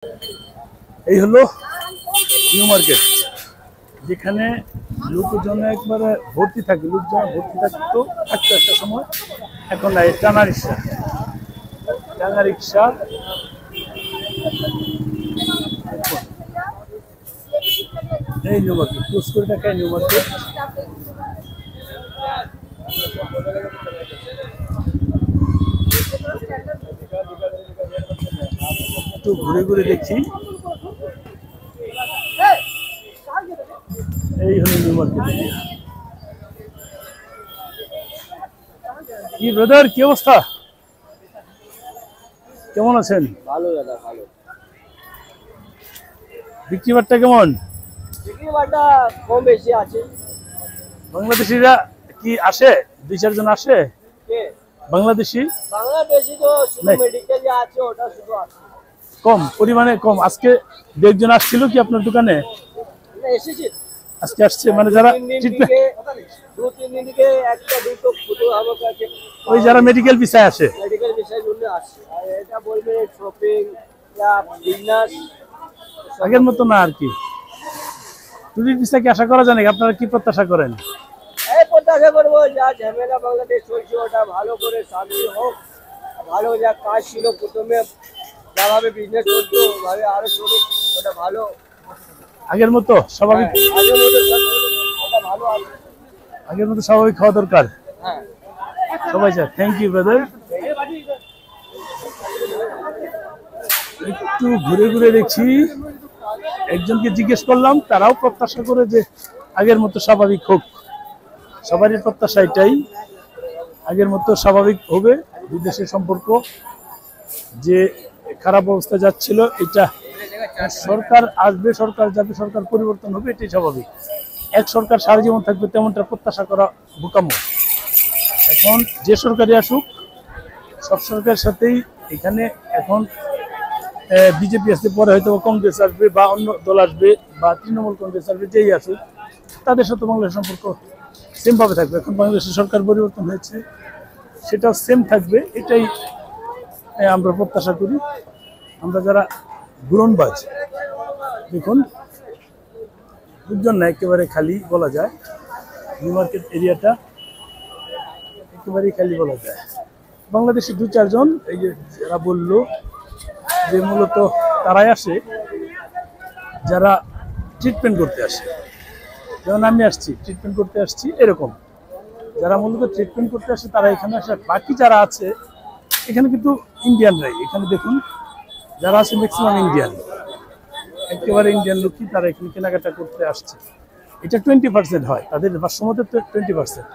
এই হলো new market, যেখানে লোকজন একবারে ভর্তি থাকে। লোকজন ভর্তি থাকতো একটা সময়, এখন নাই। টানা রিক্সা এই নিউ মার্কেট, ২০ কোটি টাকায় নিউ মার্কেট। একটু ঘুরে ঘুরে দেখি। এই হলো নিউ মার্কেট। কি ব্রাদার, কি অবস্থা? কেমন আছেন? ভালো দাদা, ভালো। বিক্রি বাট্টা কেমন? বিক্রি বাট্টা কম বেশি আছে। বাংলাদেশিরা কি আসে? ২-৪ জন আসে কে বাংলাদেশি? বাংলাদেশি তো শুধু মেডিকেলে আছে, ওটা শুধু আছে। কম পরিমাণে কম। আজকে ২-১ জন আসছিল কি আপনার দোকানে? না, এসেছে আজকে আসছে, মানে যারা ট্রিটমেন্ট, ২-৩ দিন থেকে একটা দুটো ফুটো আমার কাছে, ওই যারা মেডিকেল ভিসায় আসে, মেডিকেল বিষয় জন্য আসছে। আর এটা বলবে শপিং বা বিজনেস আগের মতো না আর কি। ট্যুরিস্ট ভিসা কি আশা করা যায় নাকি? আপনারা কি প্রত্যাশা করেন? এই প্রত্যাশা করবো যা ঝামেলা বাংলাদেশ চলছে ওটা ভালো করে শান্তি হোক। ভালো যা কাজ ছিল প্রথমে, যাভাবে বিজনেস করতো ওভাবে আরো চলুক, ওটা ভালো। আগের মতো স্বাভাবিক, আগের মতো ওটা ভালো আছে। আগের মতো স্বাভাবিক হওয়া দরকার। হ্যাঁ, সবাই চায়। Thank you brother. একটু ঘুরে ঘুরে দেখছি। একজনকে জিজ্ঞেস করলাম, তারাও প্রত্যাশা করে যে আগের মতো স্বাভাবিক হোক। সবারই প্রত্যাশা এটাই, আগের মতো স্বাভাবিক হবে। বিদেশের সম্পর্ক যে খারাপ অবস্থা যাচ্ছিল, এটা সরকার আসবে, সরকার যাবে, সরকার পরিবর্তন হবে, এটাই স্বাভাবিক। এক সরকার সারা জীবন থাকবে তেমনটা প্রত্যাশা করা বোকামো। এখন যে সরকারই আসুক, সব সরকারের সাথেই এখানে এখন বিজেপি আসতে, পরে হয়তো কংগ্রেস আসবে বা অন্য দল আসবে বা তৃণমূল কংগ্রেস আসবে, যেই আসুক তাদের সাথে বাংলাদেশের সম্পর্ক সেমভাবে থাকবে। এখন বাংলাদেশের সরকার পরিবর্তন হয়েছে, সেটাও সেম থাকবে, এটাই আমরা প্রত্যাশা করি। আমরা যারা ঘুরনবাজ, দেখুন লোকজন না, একেবারে খালি বলা যায়। নিউ মার্কেট এরিয়াটা একেবারেই খালি বলা যায়। বাংলাদেশি ২-৪ জন, এই যে যারা বললো যে মূলত তারাই আসে যারা ট্রিটমেন্ট করতে আসে। যেমন আমি আসছি, ট্রিটমেন্ট করতে আসছি, এরকম যারা মূলত ট্রিটমেন্ট করতে আসে তারা এখানে আসে। বাকি যারা আছে এখানে কিন্তু ইন্ডিয়ানরাই। এখানে দেখুন যারা আছে ম্যাক্সিমাম ইন্ডিয়ান, একেবারে ইন্ডিয়ান লোকই তারা এখানে কেনাকাটা করতে আসছে। এটা 20% হয়, তাদের ভাষ্যমতে 20%।